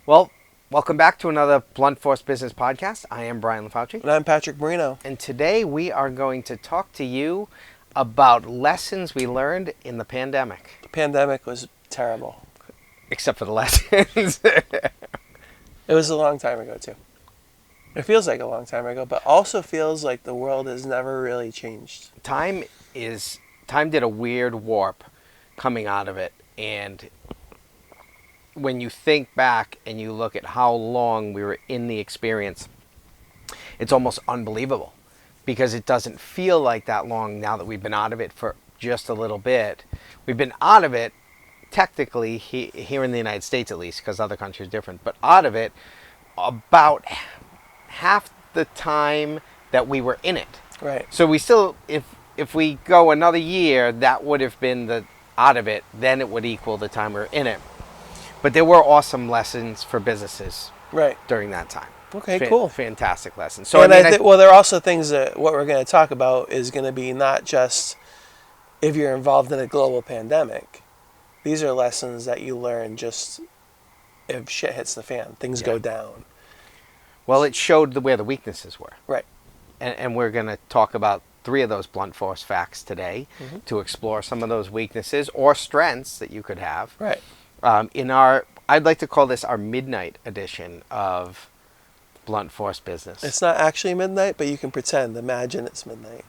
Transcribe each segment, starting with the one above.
Well, welcome back to another Blunt Force Business Podcast. I am Brian LaFauci. And I'm Patrick Marino. And today we are going to talk to you about lessons we learned in the pandemic. The pandemic was terrible. Except for the lessons. It was a long time ago, too. It feels like a long time ago, but also feels like the world has never really changed. Time did a weird warp coming out of it. And when you think back and you look at how long we were in the experience, it's almost unbelievable because it doesn't feel like that long now that we've been out of it for just a little bit. We've been out of it technically here in the United States, at least, because other countries are different, but out of it about half the time that we were in it. Right. So we still, if we go another year, that would have been the out of it, then it would equal the time we were in it. But there were awesome lessons for businesses during that time. Okay, cool. Fantastic lessons. So and well, there are also things that what we're going to talk about is going to be not just if you're involved in a global pandemic. These are lessons that you learn just if shit hits the fan, things go down. Well, it showed where the weaknesses were. Right. And we're going to talk about 3 of those blunt force facts today to explore some of those weaknesses or strengths that you could have. Right. I'd like to call this our midnight edition of Blunt Force Business. It's not actually midnight, but you can imagine it's midnight.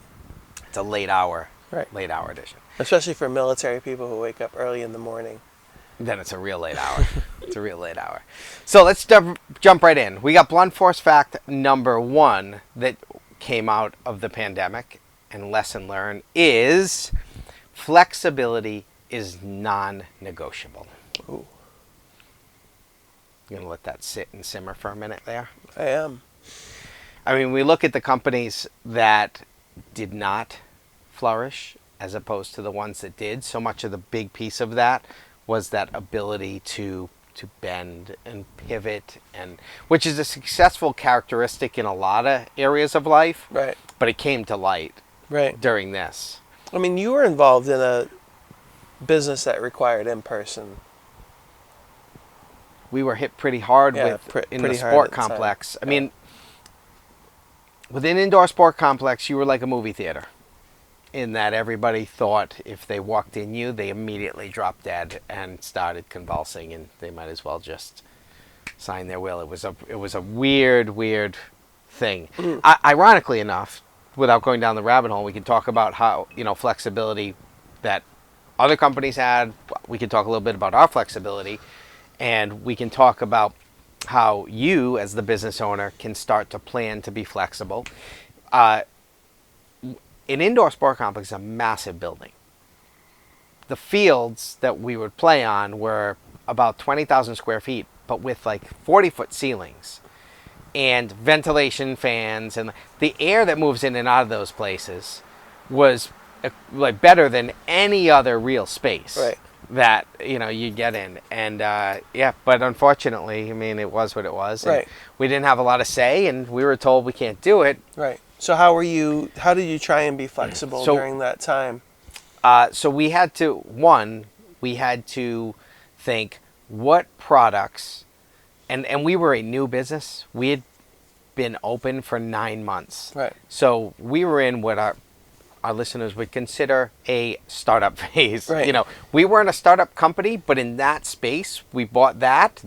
It's a late hour edition. Especially for military people who wake up early in the morning. Then it's a real late hour. It's a real late hour. So let's jump right in. We got Blunt Force Fact number 1 that came out of the pandemic and lesson learned is flexibility is non-negotiable. Ooh. You going to let that sit and simmer for a minute there? I am. I mean, we look at the companies that did not flourish as opposed to the ones that did. So much of the big piece of that was that ability to bend and pivot, and which is a successful characteristic in a lot of areas of life. Right. But it came to light during this. I mean, you were involved in a business that required in-person. We were hit pretty hard in the sport complex. I mean, with an indoor sport complex, you were like a movie theater in that everybody thought if they walked in you, they immediately dropped dead and started convulsing, and they might as well just sign their will. It was a weird thing. Ironically enough, without going down the rabbit hole, we can talk about how, flexibility that other companies had. We can talk a little bit about our flexibility. And we can talk about how you, as the business owner, can start to plan to be flexible. An indoor sport complex is a massive building. The fields that we would play on were about 20,000 square feet, but with like 40-foot ceilings and ventilation fans. And the air that moves in and out of those places was like better than any other real space. Right. That you get in, and but unfortunately, I mean, it was what it was. And we didn't have a lot of say, and we were told we can't do it. Right. So how did you try and be flexible during that time? So we had to think what products, and we were a new business. We had been open for 9 months. Right. So we were in what our listeners would consider a startup phase. Right. We weren't a startup company, but in that space, we bought that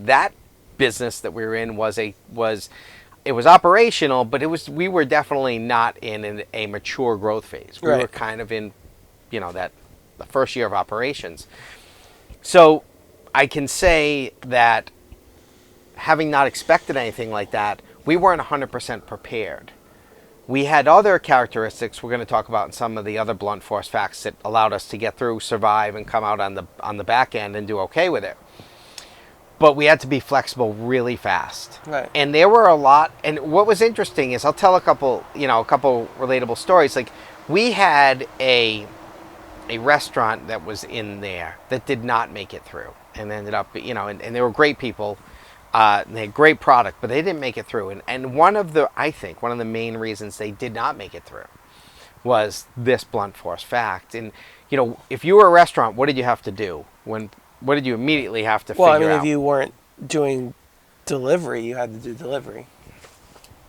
business that we were in was operational, but we were definitely not in a mature growth phase. We were kind of in, the first year of operations. So I can say that having not expected anything like that, we weren't 100% prepared. We had other characteristics we're going to talk about in some of the other blunt force facts that allowed us to get through, survive, and come out on the back end and do okay with it. But we had to be flexible really fast. Right. And there were a lot. And what was interesting is I'll tell a couple relatable stories. Like we had a restaurant that was in there that did not make it through and ended up, and they were great people. They had great product, but they didn't make it through. And one of the main reasons they did not make it through was this blunt force fact. And, if you were a restaurant, what did you have to do? What did you immediately have to figure out? If you weren't doing delivery, you had to do delivery.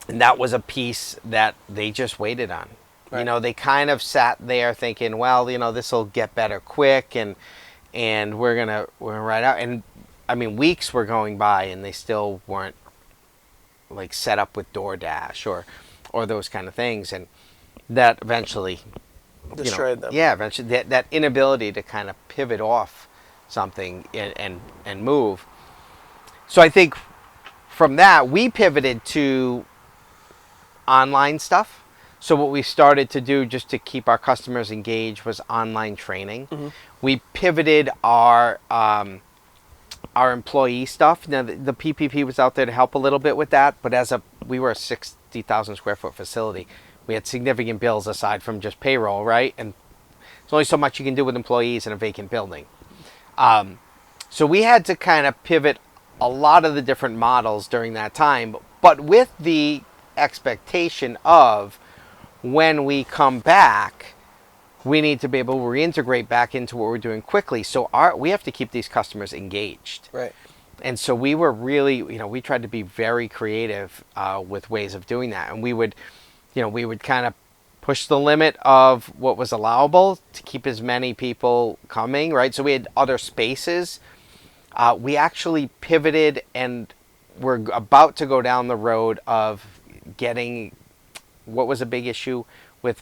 And that was a piece that they just waited on. Right. You know, they kind of sat there thinking, well, you know, this will get better quick, and we're gonna ride out. And I mean, weeks were going by, and they still weren't like set up with DoorDash or those kind of things, and that eventually destroyed them. Yeah, eventually that inability to kind of pivot off something and move. So I think from that we pivoted to online stuff. So what we started to do just to keep our customers engaged was online training. Mm-hmm. We pivoted our employee stuff. Now the PPP was out there to help a little bit with that, but we were a 60,000 square foot facility. We had significant bills aside from just payroll, right? And there's only so much you can do with employees in a vacant building. So we had to kind of pivot a lot of the different models during that time, but with the expectation of when we come back, we need to be able to reintegrate back into what we're doing quickly. So we have to keep these customers engaged. Right. And so we were really, we tried to be very creative with ways of doing that. And we would kind of push the limit of what was allowable to keep as many people coming, right? So we had other spaces. We actually pivoted, and we're about to go down the road of getting what was a big issue with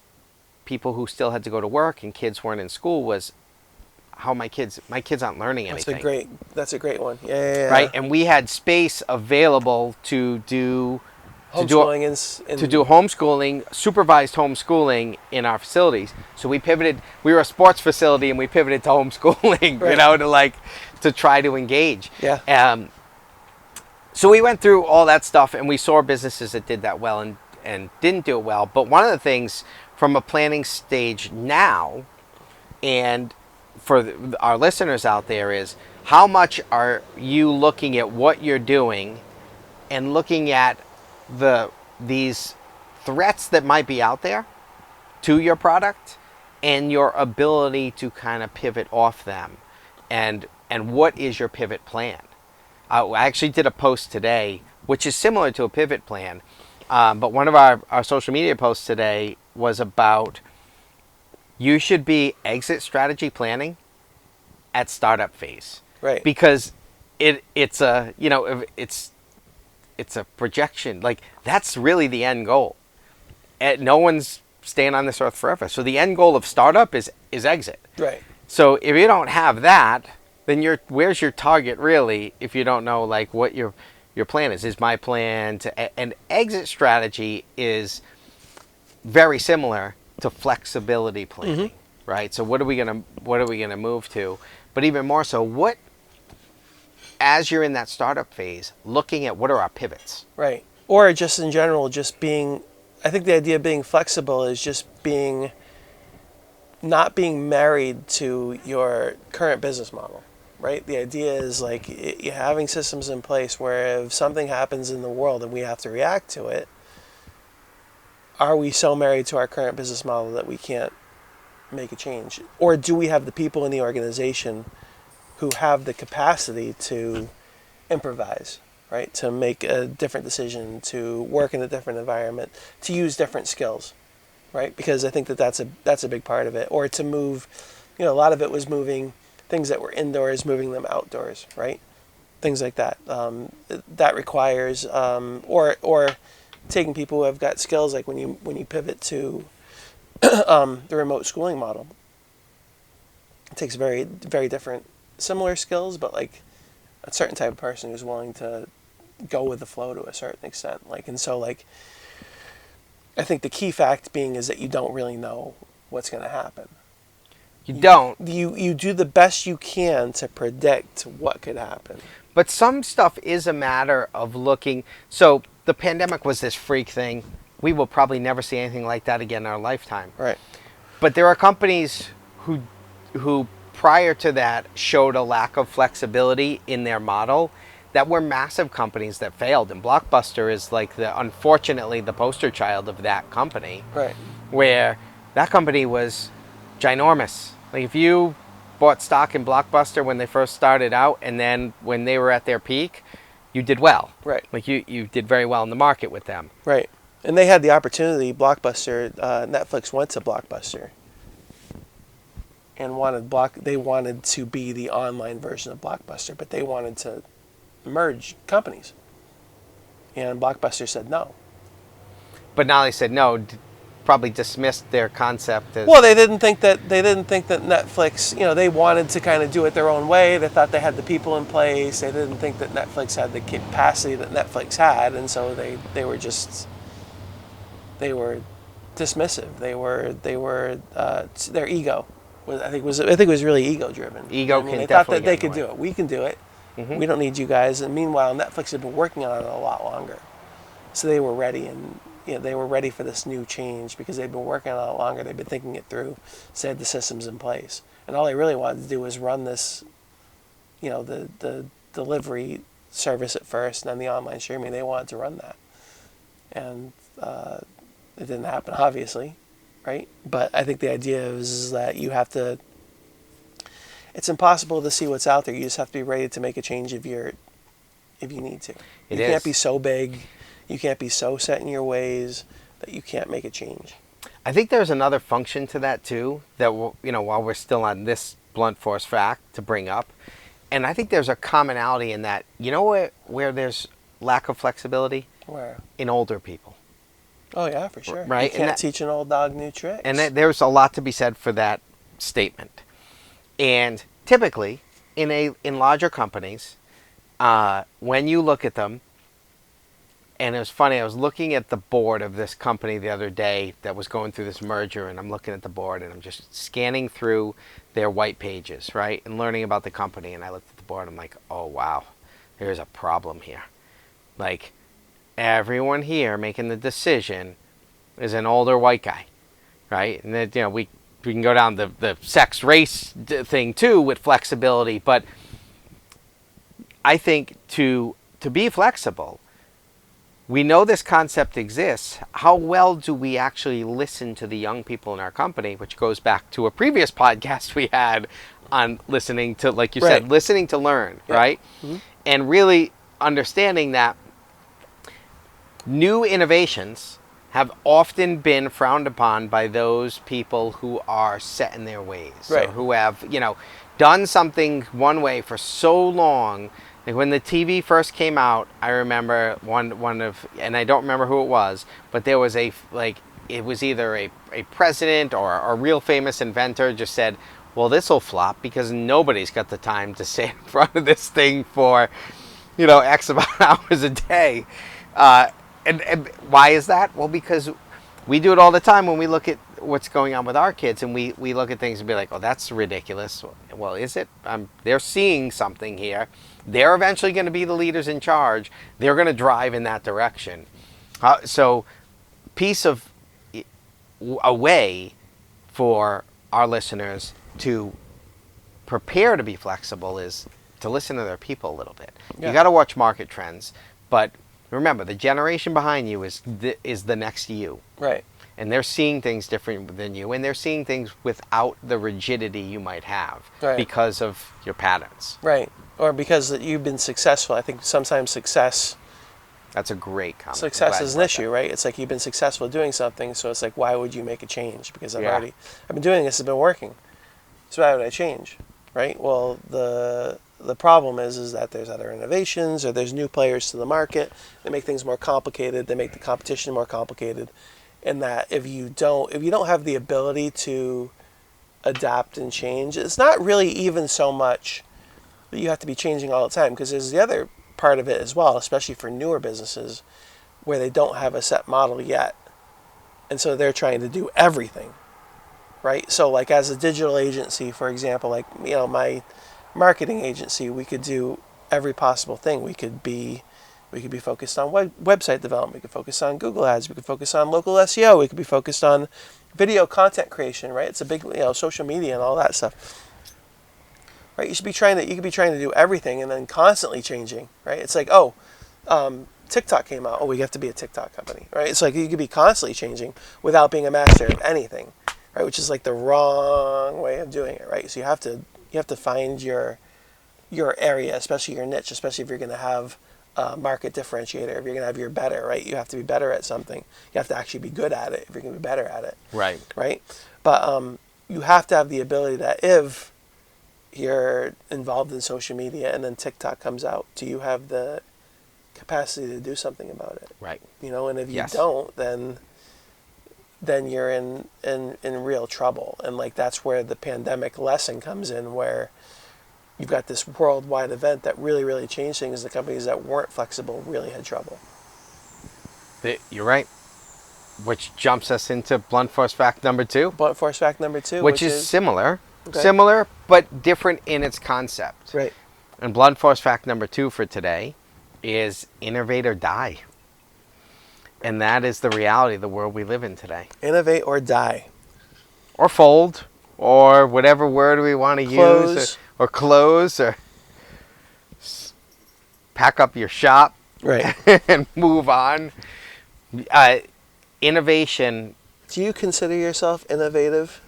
people who still had to go to work and kids weren't in school was how my kids aren't learning anything. That's a great one. Yeah. Right, and we had space available to do homeschooling, supervised homeschooling in our facilities. So we pivoted. We were a sports facility, and we pivoted to homeschooling. Right. to try to engage. Yeah. So we went through all that stuff, and we saw businesses that did that well and didn't do it well. But one of the things from a planning stage now, and for our listeners out there, is how much are you looking at what you're doing and looking at these threats that might be out there to your product and your ability to kind of pivot off them, and what is your pivot plan? I actually did a post today which is similar to a pivot plan, but one of our social media posts today was about you should be exit strategy planning at startup phase, right? Because it's a projection. Like, that's really the end goal. And no one's staying on this earth forever. So the end goal of startup is exit. Right. So if you don't have that, then where's your target really? If you don't know like what your plan is my plan to an exit strategy is very similar to flexibility planning, mm-hmm. right? So what are we gonna move to? But even more so, as you're in that startup phase, looking at what are our pivots, right? Or just in general, just being. I think the idea of being flexible is just not being married to your current business model, right? The idea is like you're having systems in place where if something happens in the world and we have to react to it, are we so married to our current business model that we can't make a change? Or do we have the people in the organization who have the capacity to improvise, right? To make a different decision, to work in a different environment, to use different skills, right? Because I think that's a big part of it. Or to move, a lot of it was moving things that were indoors, moving them outdoors, right? Things like that. That requires, or taking people who have got skills, like when you pivot to the remote schooling model. It takes very, very different, similar skills, but like a certain type of person who's willing to go with the flow to a certain extent. I think the key fact being is that you don't really know what's going to happen. You don't. You do the best you can to predict what could happen. But some stuff is a matter of looking. So the pandemic was this freak thing. We will probably never see anything like that again in our lifetime. Right. But there are companies who prior to that showed a lack of flexibility in their model that were massive companies that failed. And Blockbuster is like unfortunately the poster child of that company. Right. Where that company was ginormous. Like if you bought stock in Blockbuster when they first started out, and then when they were at their peak, you did well. Right. Like you did very well in the market with them. Right. And they had the opportunity. Blockbuster, Netflix went to Blockbuster and they wanted to be the online version of Blockbuster, but they wanted to merge companies. And Blockbuster said no. But now they said no, probably dismissed their concept as... Well, they didn't think that Netflix, they wanted to kind of do it their own way. They thought they had the people in place. They didn't think that Netflix had the capacity that Netflix had, and so they were dismissive. They were their ego I think it was really ego driven. Ego They can thought definitely that they get in could the do way. it. We can do it. We don't need you guys. And meanwhile, Netflix had been working on it a lot longer, so they were ready, and they were ready for this new change because they'd been working on it a lot longer. They'd been thinking it through, so they had the systems in place, and all they really wanted to do was run this, the delivery service at first, and then the online streaming. They wanted to run that, and it didn't happen, obviously, right? But I think the idea is that you have to. It's impossible to see what's out there. You just have to be ready to make a change if you need to. You can't be so big, you can't be so set in your ways that you can't make a change. I think there's another function to that too, that while we're still on this blunt force fact to bring up, and I think there's a commonality in that. Where there's lack of flexibility? Where? In older people. Oh yeah, for sure. Right? You can't teach an old dog new tricks. And there's a lot to be said for that statement. And typically, in larger companies, when you look at them, and it was funny, I was looking at the board of this company the other day that was going through this merger, and I'm looking at the board, and I'm just scanning through their white pages, right, and learning about the company, and I looked at the board, and I'm like, oh, wow, there's a problem here. Like, everyone here making the decision is an older white guy, right? And then, we can go down the sex race thing too with flexibility, but I think to be flexible, we know this concept exists. How well do we actually listen to the young people in our company, which goes back to a previous podcast we had on listening to, like you said, listening to learn, right? Mm-hmm. And really understanding that new innovations have often been frowned upon by those people who are set in their ways, right, or who have, done something one way for so long. Like when the TV first came out, I remember one of, and I don't remember who it was, but there was it was either a president or a real famous inventor just said, well, this will flop because nobody's got the time to sit in front of this thing for, X amount of hours a day. And why is that? Well, because we do it all the time when we look at what's going on with our kids, and we look at things and be like, oh, that's ridiculous. Well, is it? They're seeing something here. They're eventually going to be the leaders in charge. They're going to drive in that direction. So piece of a way for our listeners to prepare to be flexible is to listen to their people a little bit. Yeah. You got to watch market trends, but remember, the generation behind you is the next you. Right. And they're seeing things different than you, and they're seeing things without the rigidity you might have because of your patterns. Right. Or because you've been successful. I think sometimes success... That's a great comment. Success is an issue, right? It's like you've been successful doing something, so it's like, why would you make a change? Because I've been doing this, it's been working. So why would I change? Right? Well, the problem is that there's other innovations or there's new players to the market. They make things more complicated. They make the competition more complicated. And that if you don't have the ability to adapt and change, it's not really even so much that you have to be changing all the time, because there's the other part of it as well, especially for newer businesses where they don't have a set model yet. And so they're trying to do everything, right? So like as a digital agency, for example, like, my marketing agency, we could do every possible thing. We could be focused on website development. We could focus on Google Ads. We could focus on local SEO. We could be focused on video content creation, right? It's a big, social media and all that stuff, right? You could be trying to do everything and then constantly changing, right? It's like, TikTok came out. Oh, we have to be a TikTok company, right? It's like you could be constantly changing without being a master of anything, right? Which is like the wrong way of doing it, right? So you have to find your area, especially your niche, especially if you're going to have market differentiator. If you're going to have your better, right? You have to be better at something. You have to actually be good at it if you're going to be better at it. Right. Right? But you have to have the ability that if you're involved in social media and then TikTok comes out, do you have the capacity to do something about it? Right. You know, and if you Yes. don't, then you're in real trouble. And like that's where the pandemic lesson comes in, where you've got this worldwide event that really, really changed things. The companies that weren't flexible really had trouble. You're right. Which jumps us into blunt force fact number 2. Blunt force fact number 2, which is similar. Okay. Similar, but different in its concept. Right. And blunt force fact number 2 for today is innovate or die. And that is the reality of the world we live in today. Innovate or die. Or fold, or whatever word we want to use. Or close, or pack up your shop. Right. And move on. Innovation. Do you consider yourself innovative?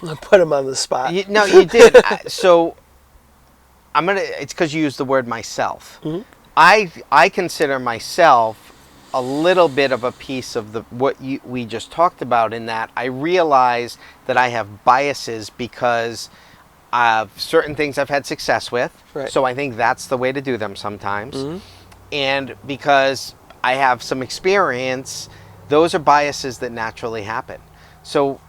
I put him on the spot. No, you did. So it's because you used the word myself. Mm-hmm. I consider myself a little bit of a piece of what we just talked about, in that I realize that I have biases because of certain things I've had success with. Right. So I think that's the way to do them sometimes. Mm-hmm. And because I have some experience, those are biases that naturally happen. So,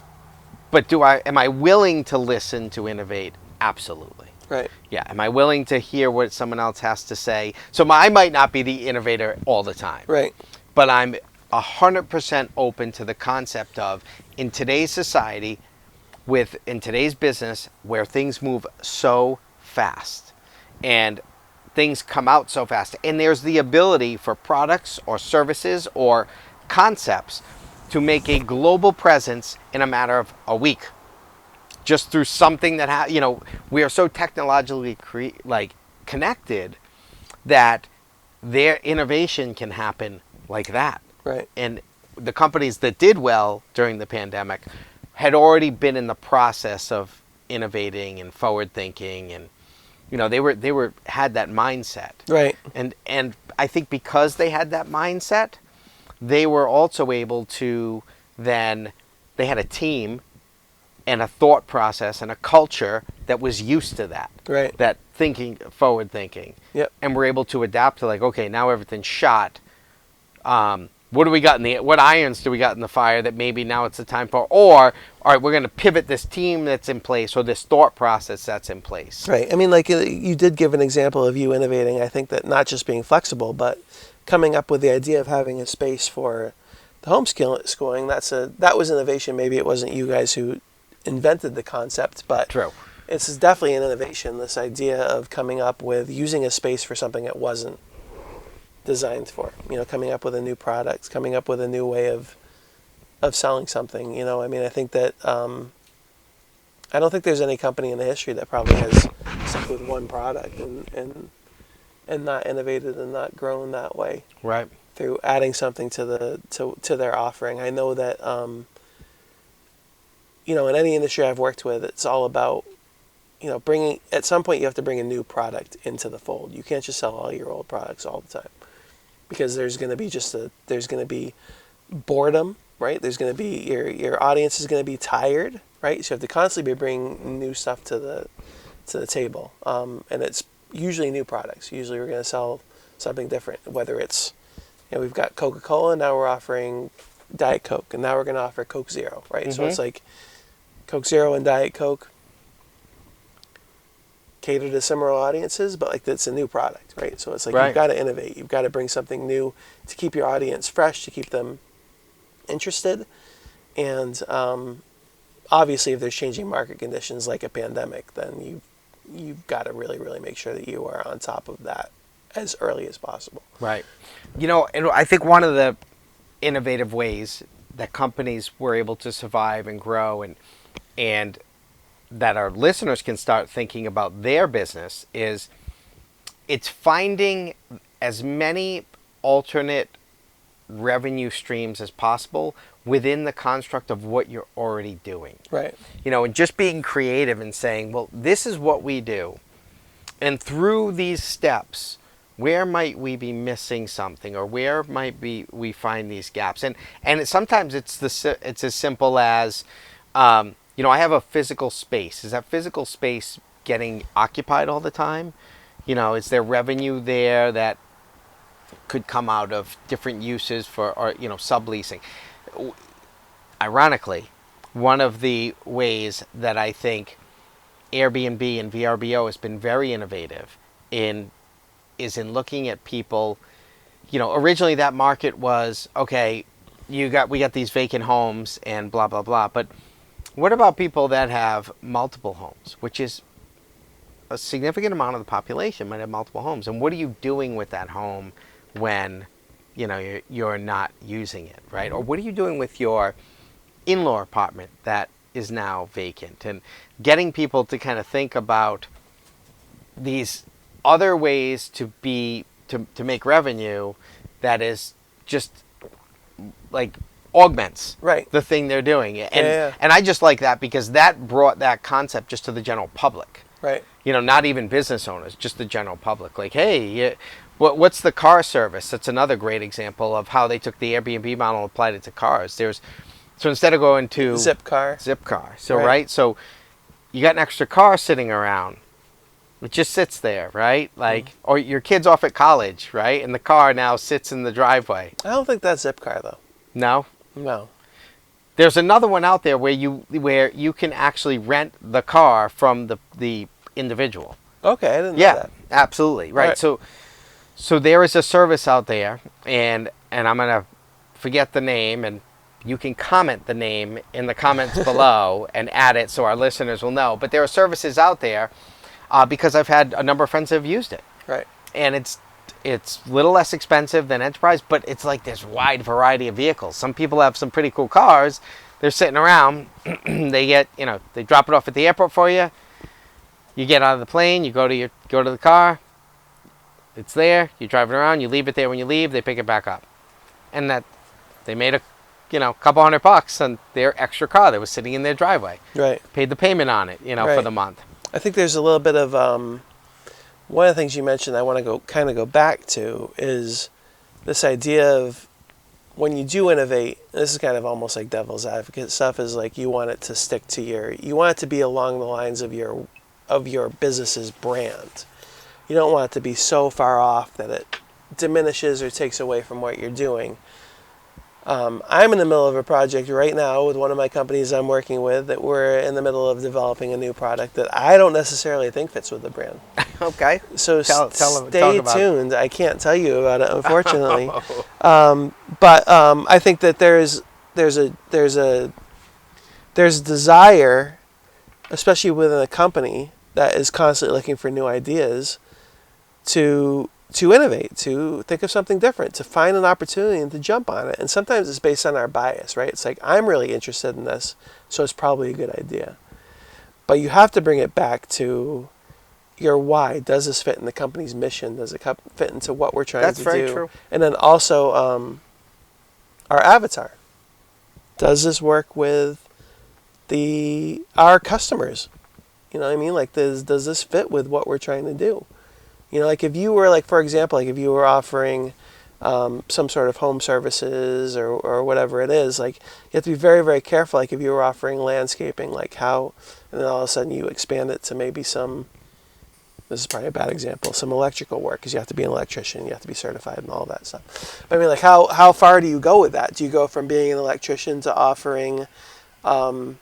but am I willing to listen to innovate? Absolutely. Right. Yeah. Am I willing to hear what someone else has to say? So I might not be the innovator all the time. Right. But I'm 100% open to the concept of, in today's society, in today's business, where things move so fast and things come out so fast, and there's the ability for products or services or concepts to make a global presence in a matter of a week, just through something that we are so technologically connected that their innovation can happen like that. Right. And the companies that did well during the pandemic had already been in the process of innovating and forward thinking, and they had that mindset. Right. And I think because they had that mindset, they were also able to they had a team and a thought process and a culture that was used to that. Right. That forward thinking. Yep. And we're able to adapt to okay, now everything's shot. What do we got what irons do we got in the fire that maybe now it's the time for? Or, all right, we're going to pivot this team that's in place, or this thought process that's in place. Right. I mean, like you did give an example of you innovating. I think that not just being flexible, but coming up with the idea of having a space for the homeschooling. That was innovation. Maybe it wasn't you guys who invented the concept, but True. It's definitely an innovation. This idea of coming up with using a space for something it wasn't designed for. Coming up with a new product, coming up with a new way of selling something. I mean, I think that I don't think there's any company in the history that probably has stuck with one product and not innovated and not grown that way. Right. Through adding something to their offering. I know that in any industry I've worked with, it's all about bringing. At some point, you have to bring a new product into the fold. You can't just sell all your old products all the time, because there's going to be boredom, right? There's going to be your audience is going to be tired, right? So you have to constantly be bringing new stuff to the table, and it's usually new products. Usually, we're going to sell something different. Whether it's we've got Coca-Cola, now we're offering Diet Coke, and now we're going to offer Coke Zero, right? Mm-hmm. So it's like Coke Zero and Diet Coke cater to similar audiences, but it's a new product, right? So it's You've got to innovate. You've got to bring something new to keep your audience fresh, to keep them interested. And obviously, if there's changing market conditions like a pandemic, then you've got to really, really make sure that you are on top of that as early as possible. Right. And I think one of the innovative ways that companies were able to survive and grow and that our listeners can start thinking about their business is it's finding as many alternate revenue streams as possible within the construct of what you're already doing. Right. And just being creative and saying, well, this is what we do. And through these steps, where might we be missing something, or where might we find these gaps? And sometimes it's as simple as, I have a physical space. Is that physical space getting occupied all the time? Is there revenue there that could come out of different uses or subleasing? Ironically, one of the ways that I think Airbnb and VRBO has been very innovative is in looking at people. Originally that market was, okay, we got these vacant homes and blah blah blah, but what about people that have multiple homes, which is a significant amount of the population might have multiple homes, and what are you doing with that home when you're not using it, right? Or what are you doing with your in-law apartment that is now vacant? And getting people to kind of think about these other ways to make revenue that is just like augments the thing they're doing. And I just like that because that brought that concept just to the general public. Right. Not even business owners, just the general public. Like, hey, what's the car service? That's another great example of how they took the Airbnb model and applied it to cars. So instead of going to Zipcar. So right. So you got an extra car sitting around. It just sits there, right? Like, or your kid's off at college, right? And the car now sits in the driveway. I don't think that's Zipcar though. No. There's another one out there where you can actually rent the car from the individual. Okay, I didn't know that. Yeah, absolutely. Right. So there is a service out there, and I'm gonna forget the name, and you can comment the name in the comments below and add it so our listeners will know. But there are services out there because I've had a number of friends that have used it. Right. And it's a little less expensive than Enterprise, but it's like this wide variety of vehicles. Some people have some pretty cool cars. They're sitting around. They drop it off at the airport for you. You get out of the plane. You go to the car. It's there. You drive it around. You leave it there when you leave. They pick it back up, and that they made a couple $100 on their extra car that was sitting in their driveway. Right. Paid the payment on it, for the month. I think there's a little bit of one of the things you mentioned I want to go back to is this idea of when you do innovate, this is kind of almost like devil's advocate stuff, is like you want it to stick to you want it to be along the lines of your business's brand. You don't want it to be so far off that it diminishes or takes away from what you're doing. I'm in the middle of a project right now with one of my companies I'm working with that we're in the middle of developing a new product that I don't necessarily think fits with the brand. Okay. So stay tuned. I can't tell you about it, unfortunately. But I think that there's a desire, especially within a company that is constantly looking for new ideas, to innovate, to think of something different, to find an opportunity and to jump on it. And sometimes it's based on our bias, right? It's like, I'm really interested in this, so it's probably a good idea. But you have to bring it back to your why. Does this fit in the company's mission? Does it fit into what we're trying to do? That's very true. And then also our avatar. Does this work with our customers? You know what I mean? Like, does this fit with what we're trying to do? Like if you were, like, for example, like if you were offering some sort of home services or whatever it is, like, you have to be very, very careful. Like if you were offering landscaping, like how, and then all of a sudden you expand it to maybe this is probably a bad example, some electrical work, because you have to be an electrician, you have to be certified and all that stuff. But I mean, like, how far do you go with that? Do you go from being an electrician to offering some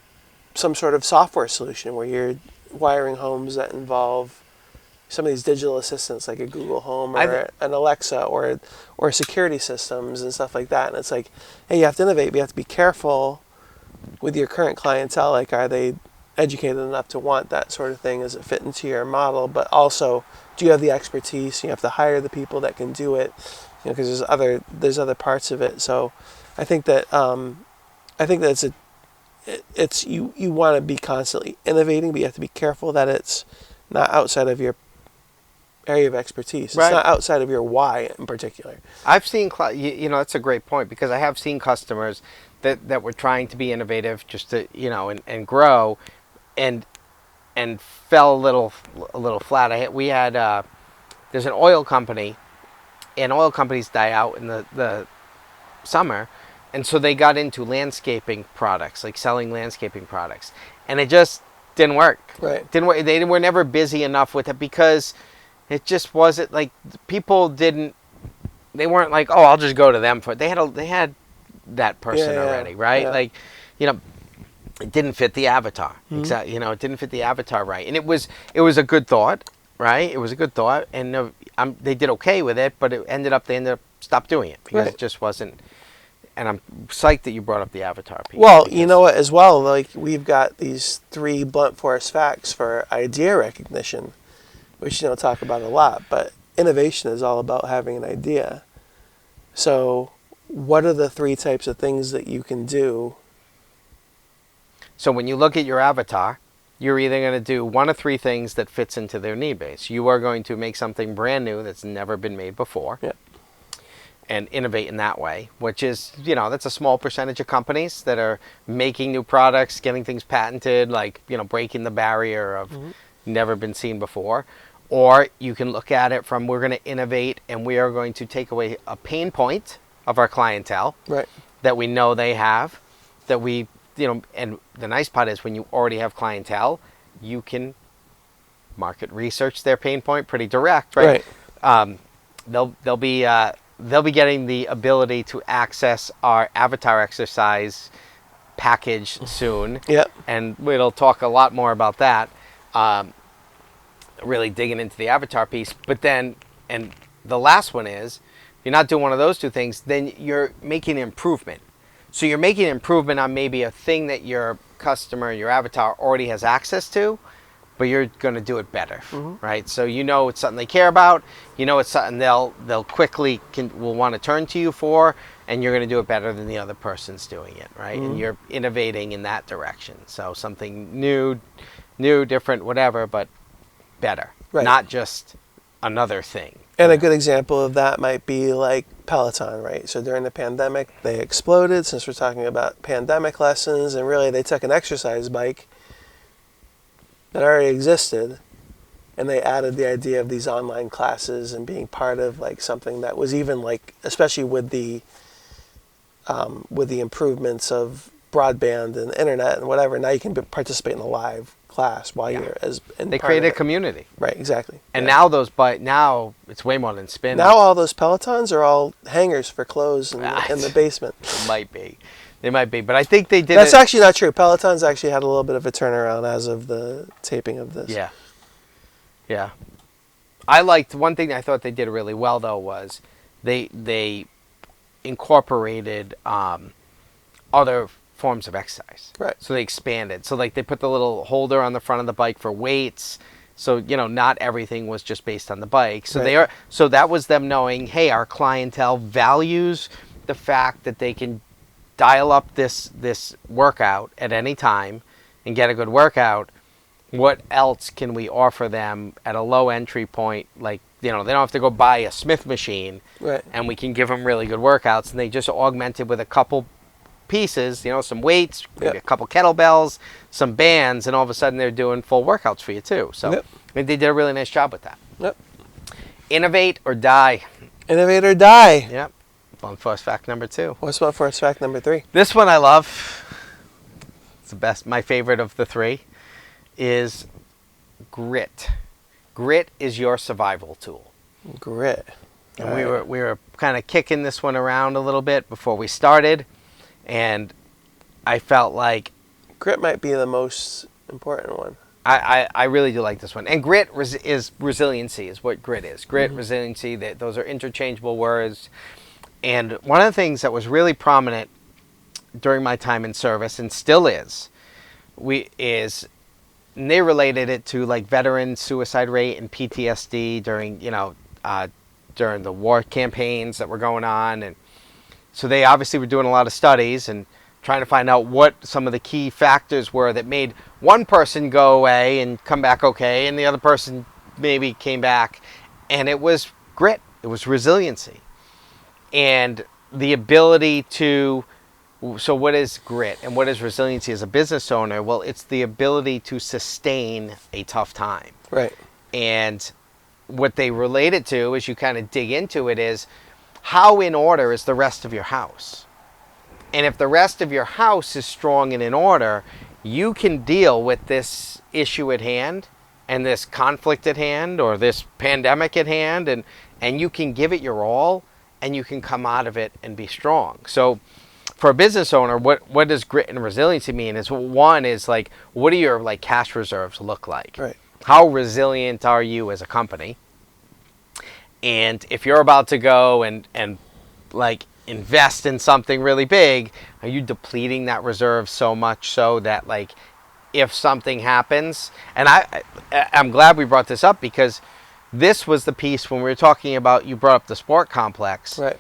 sort of software solution where you're wiring homes that involve some of these digital assistants like a Google Home or an Alexa or security systems and stuff like that? And it's like, hey, you have to innovate, but you have to be careful with your current clientele. Like, are they educated enough to want that sort of thing? Does it fit into your model? But also, do you have the expertise? You have to hire the people that can do it, because there's other parts of it. So I think that it's you want to be constantly innovating, but you have to be careful that it's not outside of your area of expertise. Right. It's not outside of your why in particular. I've seen, that's a great point, because I have seen customers that were trying to be innovative just to, and grow. And and fell a little flat. We had there's an oil company, and oil companies die out in the summer, and so they got into landscaping products, like selling landscaping products, and it just didn't work. Right. Didn't work. They were never busy enough with it because it just wasn't like people didn't. They weren't like, oh, I'll just go to them for. They had that person already, right? Yeah. Like, it didn't fit the avatar. Exactly. It didn't fit the avatar right, and it was a good thought, right? It was a good thought, and they did okay with it, but they ended up stopped doing it because it just wasn't. And I'm psyched that you brought up the avatar piece. Well, you know what, as well, like we've got these 3 blunt force facts for idea recognition, which you don't talk about a lot, but innovation is all about having an idea. So what are the 3 types of things that you can do? So when you look at your avatar, you're either going to do one of 3 things that fits into their need base. You are going to make something brand new that's never been made before. Yeah. And innovate in that way, which is, that's a small percentage of companies that are making new products, getting things patented, like, breaking the barrier of never been seen before. Or you can look at it from, we're going to innovate and we are going to take away a pain point of our clientele that we know they have, that we, and the nice part is when you already have clientele, you can market research their pain point pretty direct, right? They'll be getting the ability to access our avatar exercise package soon. Yep. And we'll talk a lot more about that, really digging into the avatar piece. But then, and the last one is, if you're not doing one of those 2 things, then you're making an improvement. So you're making an improvement on maybe a thing that your customer, your avatar already has access to, but you're going to do it better, right? So it's something they care about. It's something they'll quickly will want to turn to you for, and you're going to do it better than the other person's doing it, right? And you're innovating in that direction. So something new, different, whatever, but better, not just another thing. And a good example of that might be like Peloton, right? So during the pandemic, they exploded, since we're talking about pandemic lessons, and really they took an exercise bike that already existed, and they added the idea of these online classes and being part of like something that was even like, especially with the improvements of broadband and internet and whatever. Now you can participate in a live class while you're they created a community, right? Exactly. And now now it's way more than spinning. Now all those Pelotons are all hangers for clothes in the basement. It might be. They might be, but I think they did. That's actually not true. Peloton's actually had a little bit of a turnaround as of the taping of this. Yeah. I liked one thing I thought they did really well though was they incorporated other forms of exercise. Right. So they expanded. So like they put the little holder on the front of the bike for weights. So not everything was just based on the bike. So so that was them knowing, hey, our clientele values the fact that they can dial up this workout at any time and get a good workout. What else can we offer them at a low entry point? Like, they don't have to go buy a Smith machine, and we can give them really good workouts, and they just augment it with a couple pieces, some weights, maybe a couple kettlebells, some bands, and all of a sudden they're doing full workouts for you too. So I mean, they did a really nice job with that. Innovate or die. Innovate or die. Yep. Blunt force fact number 2. What's blunt force fact number 3? This one I love. It's the best. My favorite of the 3 is grit. Grit is your survival tool. Grit. And we were kind of kicking this one around a little bit before we started, and I felt like grit might be the most important one. I really do like this one. And grit is resiliency is what grit is. Grit, resiliency, those are interchangeable words. And one of the things that was really prominent during my time in service, and still is, and they related it to like veteran suicide rate and PTSD during during the war campaigns that were going on, and so they obviously were doing a lot of studies and trying to find out what some of the key factors were that made one person go away and come back okay, and the other person maybe came back, and it was grit, it was resiliency, and the ability to So what is grit and what is resiliency as a business owner? Well, it's the ability to sustain a tough time. Right. And what they relate it to, as you kind of dig into it, is how in order is the rest of your house? And if the rest of your house is strong and in order, you can deal with this issue at hand and this conflict at hand or this pandemic at hand, and you can give it your all and you can come out of it and be strong. So for a business owner, what does grit and resiliency mean? Is one is like, what do your like cash reserves look like? Right. How resilient are you as a company? And if you're about to go and like invest in something really big, are you depleting that reserve so much so that like if something happens, and I'm glad we brought this up because this was the piece when we were talking about, you brought up the sport complex. Right.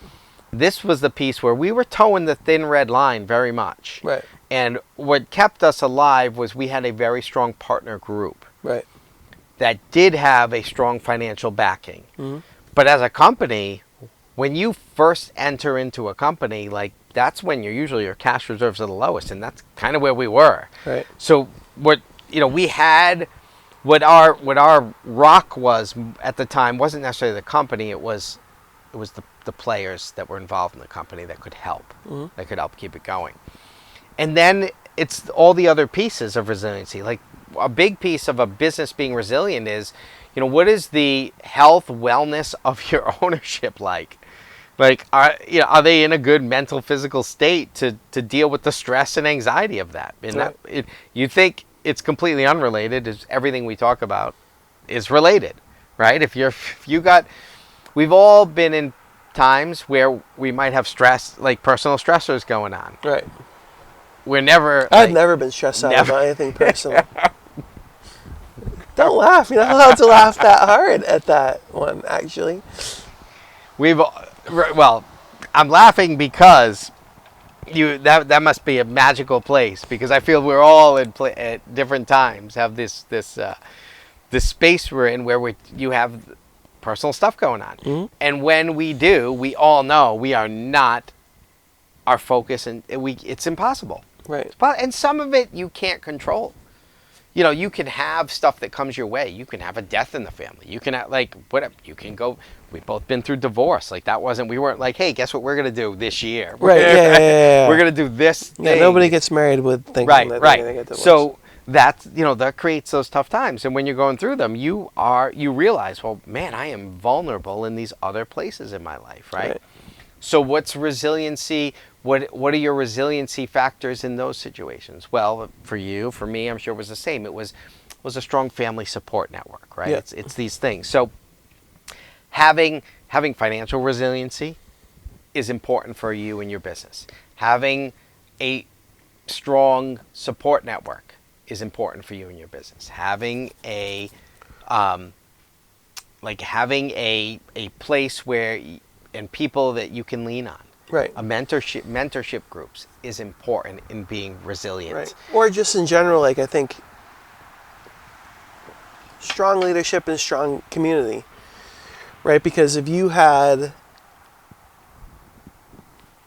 This was the piece where we were towing the thin red line very much. Right. And what kept us alive was we had a very strong partner group. Right. That did have a strong financial backing. Mm-hmm. But as a company, when you first enter into a company, like that's when your cash reserves are the lowest, and that's kind of where we were. Right. So we had what our rock was at the time wasn't necessarily the company, it was the players that were involved in the company that could help. Mm-hmm. That could help keep it going. And then it's all the other pieces of resiliency. Like a big piece of a business being resilient is, what is the health, wellness of your ownership like? Like, are they in a good mental, physical state to deal with the stress and anxiety of that? And right. You think it's completely unrelated, as everything we talk about is related, right? We've all been in times where we might have stress, like personal stressors going on. Right. I've never been stressed out about anything personal. Don't laugh. You're not allowed to laugh that hard at that one, actually. I'm laughing because that must be a magical place, because I feel we're all at different times have this space we're in where you have personal stuff going on. Mm-hmm. And when we do, we all know we are not our focus, and it's impossible. Right. And some of it you can't control. You can have stuff that comes your way. You can have a death in the family. You can have, like, whatever. You can go. We've both been through divorce. Like, we weren't like, hey, guess what we're going to do this year? Right, yeah. We're going to do this thing. Yeah, nobody gets married with thinking that they're going to get divorced. So that creates those tough times. And when you're going through them, you realize, well, man, I am vulnerable in these other places in my life, right? So what's resiliency? What are your resiliency factors in those situations? Well, for you, for me, I'm sure it was the same. It was a strong family support network, right? Yeah. It's these things. So having financial resiliency is important for you and your business. Having a strong support network is important for you and your business. Having a place where and people that you can lean on. Right. A mentorship groups is important in being resilient. Right. Or just in general, like, I think strong leadership and strong community, right? Because if you had,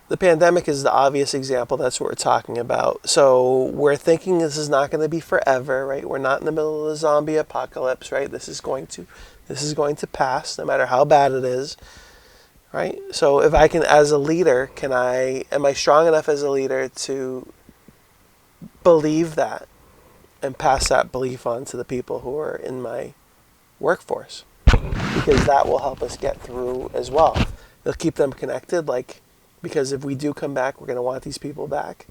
the pandemic is the obvious example. That's what we're talking about. So we're thinking this is not going to be forever, right? We're not in the middle of the zombie apocalypse, right? This is going to pass, no matter how bad it is. Right? So if I can, as a leader, am I strong enough as a leader to believe that and pass that belief on to the people who are in my workforce? Because that will help us get through as well. It'll keep them connected, because if we do come back, we're going to want these people back.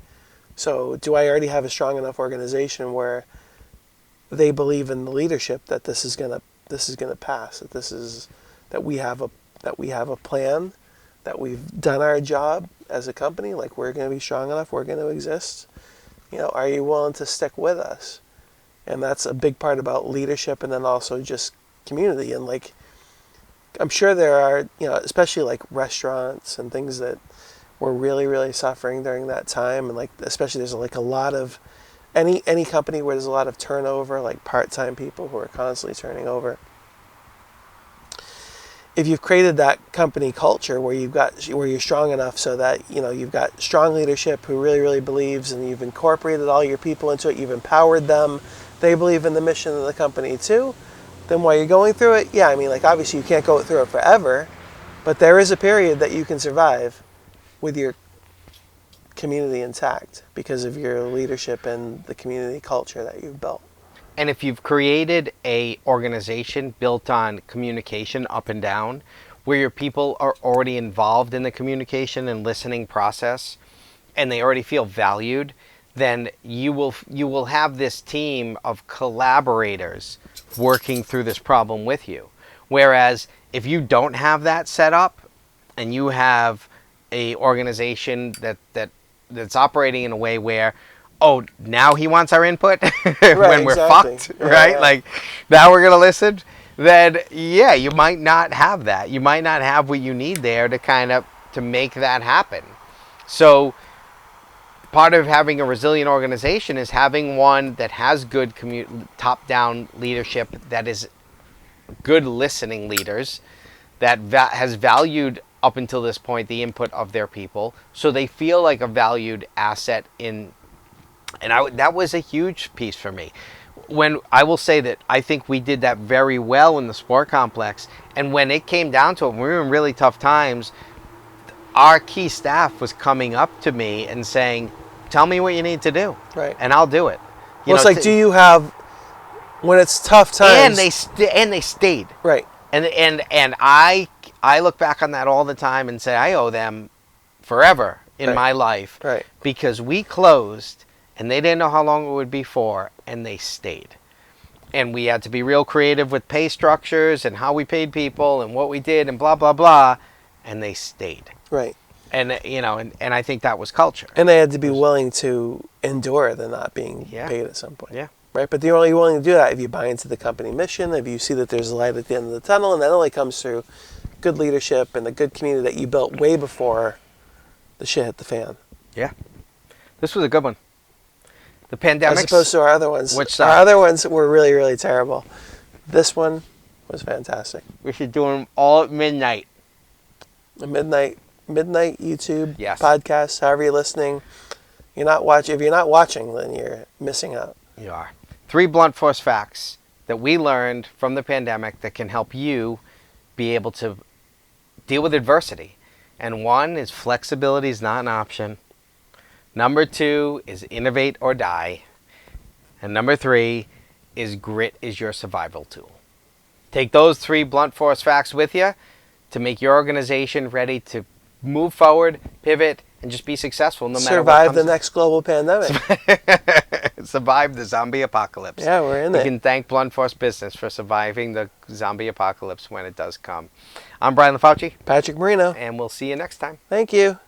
So do I already have a strong enough organization where they believe in the leadership that this is going to pass, that we have a plan, that we've done our job as a company, like we're going to be strong enough, we're going to exist. Are you willing to stick with us? And that's a big part about leadership, and then also just community. And I'm sure there are, especially like restaurants and things that were really, really suffering during that time. And especially there's a lot of, any company where there's a lot of turnover, like part-time people who are constantly turning over. if you've created that company culture where you're strong enough so that you've got strong leadership who really, really believes, and you've incorporated all your people into it, you've empowered them, they believe in the mission of the company too, then while you're going through it, yeah, I mean, like, obviously you can't go through it forever, but there is a period that you can survive with your community intact because of your leadership and the community culture that you've built. And if you've created a organization built on communication up and down, where your people are already involved in the communication and listening process, and they already feel valued, then you will have this team of collaborators working through this problem with you. Whereas if you don't have that set up, and you have a organization that's operating in a way where, oh, now he wants our input when we're fucked, right? Yeah. Like, now we're going to listen. Then, yeah, you might not have that. You might not have what you need there to make that happen. So part of having a resilient organization is having one that has good top-down leadership, that is good listening leaders, that has valued up until this point the input of their people, so they feel like a valued asset in. And that was a huge piece for me. When I will say that I think we did that very well in the sport complex. And when it came down to it, when we were in really tough times, our key staff was coming up to me and saying, "Tell me what you need to do, right? And I'll do it." Well, it's like, do you have, when it's tough times? And they stayed, right? And I look back on that all the time and say I owe them forever in my life, right? Because we closed. And they didn't know how long it would be for, and they stayed. And we had to be real creative with pay structures and how we paid people and what we did and blah, blah, blah. And they stayed. Right. And, and I think that was culture. And they had to be willing to endure the not being paid at some point. Yeah. Right. But you're only willing to do that if you buy into the company mission, if you see that there's a light at the end of the tunnel, and that only comes through good leadership and the good community that you built way before the shit hit the fan. Yeah. This was a good one. The pandemic, as opposed to our other ones. Which our other ones were really, really terrible. This one was fantastic. We should do them all at midnight. A midnight YouTube podcast. However you're listening, you're not watching. If you're not watching, then you're missing out. You are. 3 blunt force facts that we learned from the pandemic that can help you be able to deal with adversity. And 1 is flexibility is not an option. Number 2 is innovate or die. And number 3 is grit is your survival tool. Take those 3 blunt force facts with you to make your organization ready to move forward, pivot, and just be successful no matter what. Survive the next global pandemic. Survive the zombie apocalypse. Yeah, we're in it. You can thank Blunt Force Business for surviving the zombie apocalypse when it does come. I'm Brian LaFauci. Patrick Marino. And we'll see you next time. Thank you.